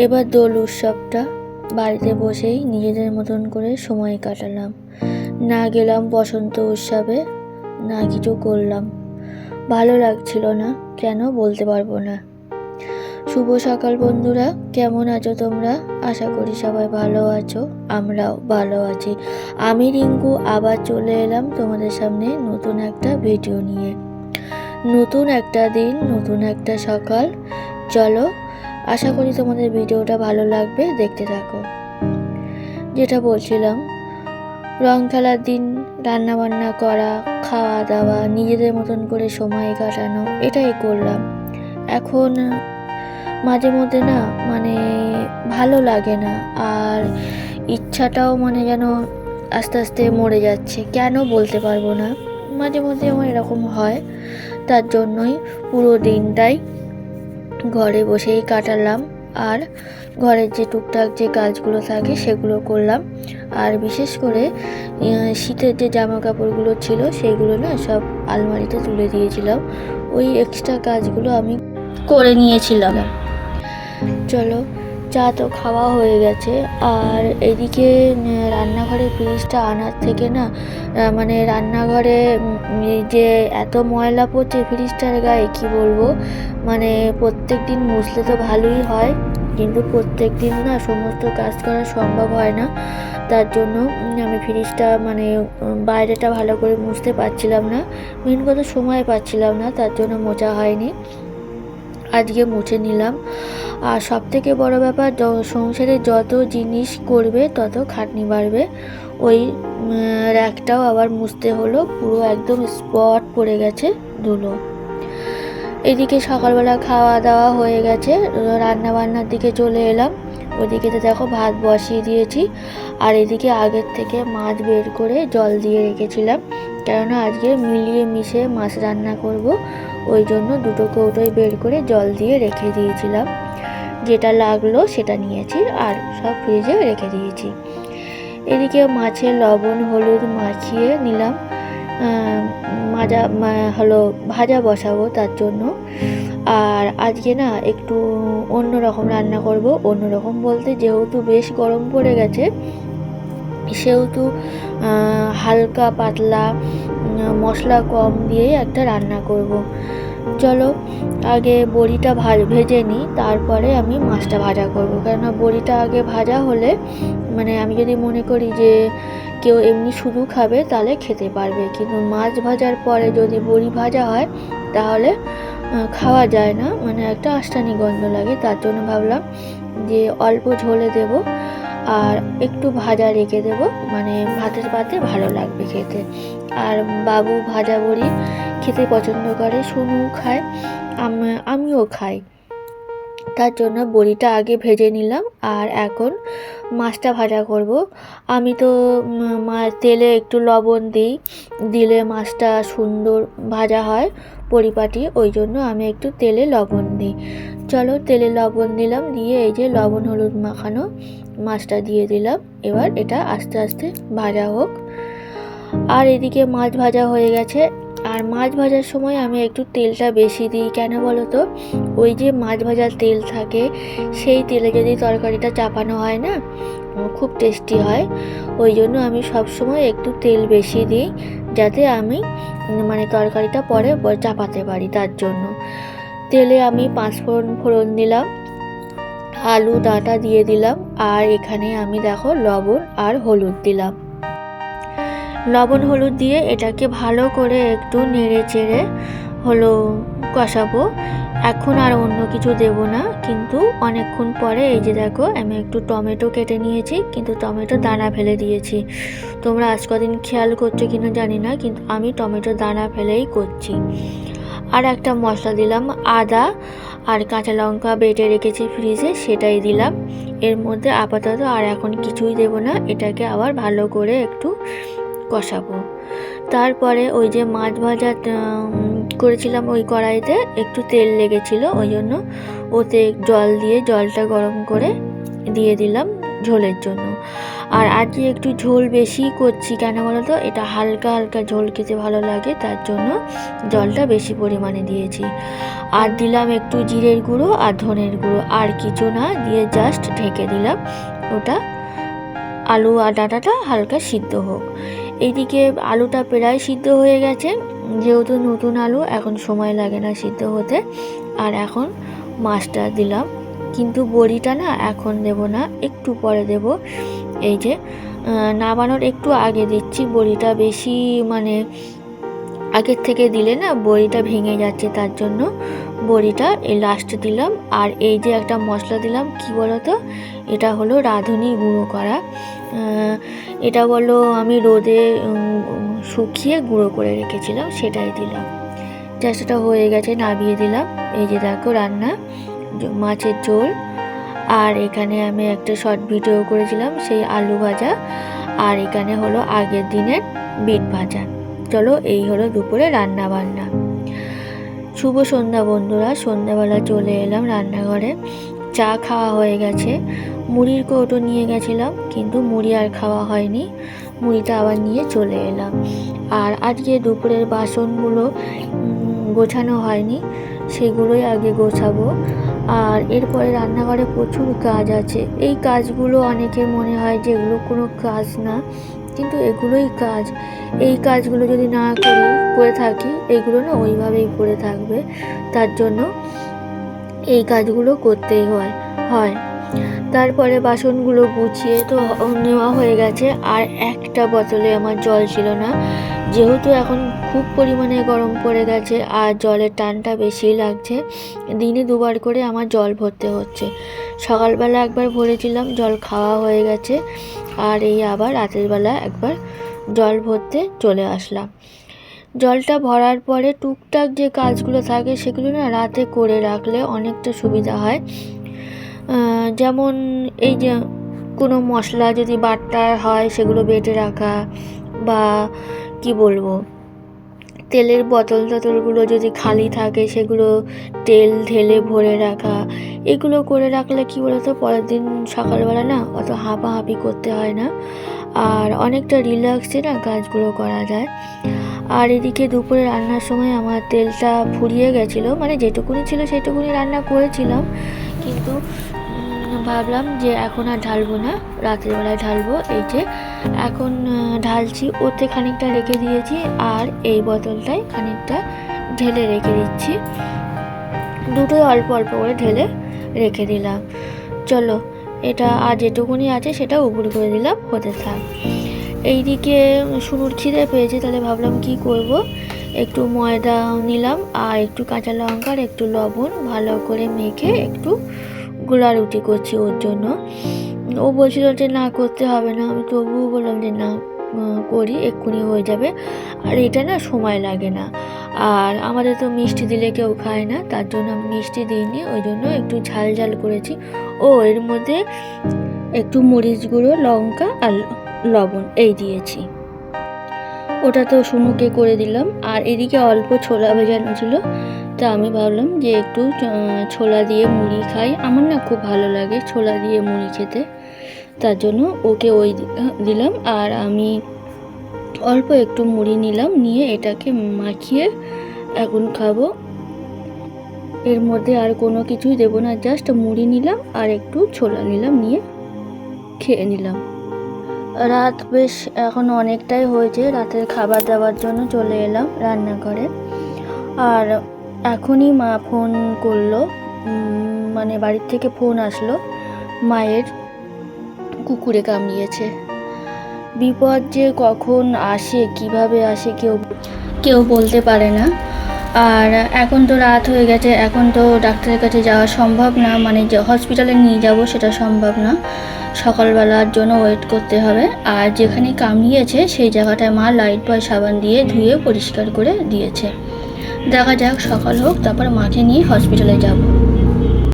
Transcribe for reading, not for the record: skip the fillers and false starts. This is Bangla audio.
এবার দোল উৎসবটা বাড়িতে বসেই নিজেদের মতন করে সময় কাটালাম। না গেলাম বসন্ত উৎসবে, না কিছু করলাম, ভালো লাগছিল না, কেন বলতে পারবো না। শুভ সকাল বন্ধুরা, কেমন আছো তোমরা? আশা করি সবাই ভালো আছো, আমরাও ভালো আছি। আমি রিঙ্কু আবার চলে এলাম তোমাদের সামনে নতুন একটা ভিডিও নিয়ে। নতুন একটা দিন, নতুন একটা সকাল। চলো, আশা করি তোমাদের ভিডিওটা ভালো লাগবে, দেখতে থাকো। যেটা বলছিলাম, রং খেলার দিন রান্না বান্না করা, খাওয়া দাওয়া, নিজেদের মতন করে সময় কাটানো, এটাই করলাম। এখন মাঝে মধ্যে না ভালো লাগে না, আর ইচ্ছাটাও যেন আস্তে আস্তে মরে যাচ্ছে, কেন বলতে পারবো না। মাঝে মধ্যে আমার এরকম হয়, তার জন্যই পুরো দিনটাই ঘরে বসেই কাটালাম। আর ঘরের যে টুকটাক যে কাজগুলো থাকে সেগুলো করলাম। আর বিশেষ করে শীতের যে জামা কাপড়গুলো ছিল সেগুলো না সব আলমারিতে তুলে দিয়েছিলাম। ওই এক্সট্রা কাজগুলো আমি করে নিয়েছিলাম। চলো, চা তো খাওয়া হয়ে গেছে। আর এদিকে রান্নাঘরে ফ্রিজটা আনার থেকে না রান্নাঘরে যে এত ময়লা পড়ছে ফ্রিজটার গায়ে, কি বলবো। প্রত্যেক দিন মুছলে তো ভালোই হয়, কিন্তু প্রত্যেক দিন না সমস্ত কাজ করা সম্ভব হয় না। তার জন্য আমি ফ্রিজটা বাইরেটা ভালো করে মুছতে পারছিলাম না, মেন কথা সময় পাচ্ছিলাম না, তার জন্য মোছা হয়নি। আজকে মুছে নিলাম। আর সব থেকে বড় ব্যাপার, সংসারে যত জিনিস করবে তত খাটনি বাড়বে। ওই র্যাকটাও আবার মুছতে হলো, পুরো একদম স্পট পড়ে গেছে ধুলো। এদিকে সকালবেলা খাওয়া দাওয়া হয়ে গেছে, রান্না বান্নার দিকে চলে এলাম। ওদিকে তো দেখো ভাত বসিয়ে দিয়েছি, আর এদিকে আগের থেকে মাছ বের করে জল দিয়ে রেখেছিলাম, কেননা আজকে মিলিয়ে মিশে মাছ রান্না করব। ওই জন্য দুটো কৌটোই বের করে জল দিয়ে রেখে দিয়েছিলাম, যেটা লাগলো সেটা নিয়েছি, আর সব ফ্রিজে রেখে দিয়েছি। এদিকে মাছের লবণ হলুদ মাখিয়ে নিলাম, ভাজা বসাবো তার জন্য। আর আজকে না একটু অন্যরকম রান্না করব। অন্যরকম বলতে, যেহেতু বেশ গরম পড়ে গেছে সেহেতু হালকা পাতলা মশলা কম দিয়েই একটা রান্না করব। চলো, আগে বড়িটা ভেজে নিই, তারপরে আমি মাছটা ভাজা করব। কেননা বড়িটা আগে ভাজা হলে আমি যদি মনে করি যে কেউ এমনি শুধু খাবে তাহলে খেতে পারবে, কিন্তু মাছ ভাজার পরে যদি বড়ি ভাজা হয় তাহলে খাওয়া যায় না, একটা আষ্টানি গন্ধ লাগে। তার জন্য ভাবলাম যে অল্প ঝোলে দেব, আর একটু ভাজা রেখে দেব, ভাতের পাতে ভালো লাগবে খেতে। আর বাবু ভাজা বড়ি খেতে পছন্দ করে, সোনু খায়, আমিও খাই। তার জন্য বড়িটা আগে ভেজে নিলাম, আর এখন মাছটা ভাজা করব। আমি তো তেলে একটু লবণ দিলে মাছটা সুন্দর ভাজা হয় পরিপাটি, ওই জন্য আমি একটু তেলে লবণ দিই। চলো, তেলে লবণ দিলাম, দিয়ে এই যে লবণ হলুদ মাখানো মাছটা দিয়ে দিলাম। এবার এটা আস্তে আস্তে ভাজা হোক। আর এদিকে মাছ ভাজা হয়ে গেছে। আর মাছ ভাজার সময় আমি একটু তেলটা বেশি দিই, কেন বলো তো, ওই যে মাছ ভাজার তেল থাকে সেই তেলে যদি তরকারিটা চাপানো হয় না, খুব টেস্টি হয়। ওই জন্য আমি সব সময় একটু তেল বেশি দিই, যাতে আমি তরকারিটা পরে চাপাতে পারি। তার জন্য তেলে আমি 5 ফোড়ন দিলাম, আলু ডাঁটা দিয়ে দিলাম, আর এখানে আমি দেখো লবণ আর হলুদ দিলাম। লবণ হলুদ দিয়ে এটাকে ভালো করে একটু নেড়ে চেড়ে কষাবো। এখন আর অন্য কিছু দেব না, কিন্তু অনেকক্ষণ পরে এই যে দেখো আমি একটু টমেটো কেটে নিয়েছি, কিন্তু টমেটো দানা ফেলে দিয়েছি। তোমরা আজ কদিন খেয়াল করছো কিনা জানি না, কিন্তু আমি টমেটো দানা ফেলেই করছি। আর একটা মশলা দিলাম, আদা আর কাঁচা লঙ্কা বেটে রেখেছি ফ্রিজে, সেটাই দিলাম এর মধ্যে আপাতত। আর এখন কিছুই দেব না, এটাকে আবার ভালো করে একটু কষাবো। তারপরে ওই যে মাছ ভাজা করেছিলাম, ওই কড়াইতে একটু তেল লেগেছিল, ওই জন্য ওতে জল দিয়ে জলটা গরম করে দিয়ে দিলাম ঝোলের জন্য। আর আজকে একটু ঝোল বেশি করছি, কেন বলো তো, এটা হালকা হালকা ঝোল খেতে ভালো লাগে, তার জন্য জলটা বেশি পরিমাণে দিয়েছি। আর দিলাম একটু জিরের গুঁড়ো আর ধনের গুঁড়ো, আর কিছু না দিয়ে জাস্ট ঢেকে দিলাম। ওটা আলু আর ডাঁটাটা হালকা সিদ্ধ হোক। এইদিকে আলুটা প্রায় সিদ্ধ হয়ে গেছে, যেহেতু নতুন আলু এখন সময় লাগে না সিদ্ধ হতে। আর এখন মাছটা দিলাম, কিন্তু বড়িটা না এখন দেব না, একটু পরে দেব। এই যে নামানোর একটু আগে দিচ্ছি, বড়িটা বেশি মানে আগের থেকে দিলে না বড়িটা ভেঙে যাচ্ছে, তার জন্য বড়িটা এই লাস্টে দিলাম। আর এই যে একটা মশলা দিলাম, কি বলো তো, এটা হলো রাঁধুনি গুঁড়ো করা। এটা বলো আমি রোদে শুকিয়ে গুঁড়ো করে রেখেছিলাম, সেটাই দিলাম। জাস্ট এটা হয়ে গেছে, নামিয়ে দিলাম। এই যে দেখো রান্না, মাছের ঝোল। আর এখানে আমি একটা শর্ট ভিডিও করেছিলাম, সেই আলু ভাজা। আর এখানে হলো আগের দিনের বিট ভাজা। চলো, এই হলো দুপুরে রান্না বান্না। শুভ সন্ধ্যা বন্ধুরা, সন্ধ্যাবেলা চলে এলাম রান্নাঘরে। চা খাওয়া হয়ে গেছে, মুড়ির কৌটো নিয়ে গেছিলাম, কিন্তু মুড়ি আর খাওয়া হয়নি, মুড়িটা আবার নিয়ে চলে এলাম। আর আজকে দুপুরের বাসনগুলো গোছানো হয়নি, সেগুলোই আগে গোছাবো। আর এরপরে রান্নাঘরে প্রচুর কাজ আছে। এই কাজগুলো অনেকের মনে হয় যে এগুলো কোনো কাজ না, কিন্তু এগুলোই কাজ। এই কাজগুলো যদি না করে থাকি, এগুলো না ওইভাবেই পড়ে থাকবে, তার জন্য এই কাজগুলো করতেই হয়। তারপরে বাসনগুলো গুছিয়ে তো নেওয়া হয়ে গেছে। আর একটা বোতলে আমার জল ছিল না, যেহেতু এখন খুব পরিমাণে গরম পড়ে গেছে আর জলের টানটা বেশি লাগছে। দিনে দুবার করে আমার জল ভরতে হচ্ছে। সকালবেলা একবার ভরেছিলাম, জল খাওয়া হয়ে গেছে। আর এই আবার রাতের বেলা একবার জল ভরতে চলে আসলাম। জলটা ভরার পরে টুকটাক যে কাজগুলো থাকে সেগুলো না রাতে করে রাখলে অনেকটা সুবিধা হয়। যেমন এই যে কোনো মশলা যদি বাটতে হয় সেগুলো বেটে রাখা, বা কি বলবো, তেলের বোতলগুলো যদি খালি থাকে সেগুলো তেল ঢেলে ভরে রাখা, এগুলো করে রাখলে কি বলতো, পরের দিন সকালবেলা না অত হাঁপাহাঁপি করতে হয় না, আর অনেকটা রিল্যাক্সে না কাজগুলো করা যায়। আর এদিকে দুপুরে রান্নার সময় আমার তেলটা ফুরিয়ে গেছিলো, মানে যেটুকুনি ছিল সেটুকুনি রান্না করেছিলাম, কিন্তু ভাবলাম যে এখন আর ঢালবো না, রাতের বেলায় ঢালবো। এই যে এখন ঢালছি, ওতে খানিকটা রেখে দিয়েছি, আর এই বোতলটায় খানিকটা ঢেলে রেখে দিচ্ছি। দুটোই অল্প অল্প করে ঢেলে রেখে দিলাম। চলো, এটা আর যেটুকুনি আছে সেটা উপরে করে দিলাম, হতে থাক। এইদিকে শুনুর খিদে পেয়েছে, তাহলে ভাবলাম কি করব, একটু ময়দা নিলাম আর একটু কাঁচা লঙ্কা আর একটু লবণ ভালো করে মেখে একটু গোলা রুটি করছি ওর জন্য। ও বলছিল যে না করতে হবে না, আমি তবুও বললাম যে না করি, এক্ষুনি হয়ে যাবে। আর এটা না সময় লাগে না, আর আমাদের তো মিষ্টি দিলে কেউ খায় না, তার জন্য আমি মিষ্টি দিইনি, ওই জন্য একটু ঝাল ঝাল করেছি। ও এর মধ্যে একটু মরিচ গুঁড়ো, লঙ্কা আর লবণ এই দিয়েছি। ওটা তো শুনুকে করে দিলাম। আর এদিকে অল্প ছোলা ভেজানো ছিল, তা আমি ভাবলাম যে একটু ছোলা দিয়ে মুড়ি খাই, আমার না খুব ভালো লাগে ছোলা দিয়ে মুড়ি খেতে, তার জন্য ওকে ওই দিলাম। আর আমি অল্প একটু মুড়ি নিলাম, নিয়ে এটাকে মাখিয়ে এখন খাবো। এর মধ্যে আর কোনো কিছুই দেবো না, জাস্ট মুড়ি নিলাম আর একটু ছোলা নিলাম, নিয়ে খেয়ে নিলাম। রাত বেশ এখন অনেকটাই হয়েছে, রাতের খাবার দেওয়ার জন্য চলে এলাম রান্নাঘরে। আর এখনই মা ফোন করলো, মানে বাড়ির থেকে ফোন আসলো, মায়ের কুকুরে কামড়িয়েছে। বিপদ যে কখন আসে, কিভাবে আসে, কেউ বলতে পারে না। আর এখন তো রাত হয়ে গেছে, এখন তো ডাক্তারের কাছে যাওয়া সম্ভব না, মানে যে হসপিটালে নিয়ে যাব সেটা সম্ভব না, সকালবেলার জন্য ওয়েট করতে হবে। আর যেখানে কামড়িয়েছে সেই জায়গাটায় মা লাইট বয় সাবান দিয়ে ধুয়ে পরিষ্কার করে দিয়েছে। দেখা যাক, সকাল হোক, তারপর মাকে নিয়ে হসপিটালে যাব।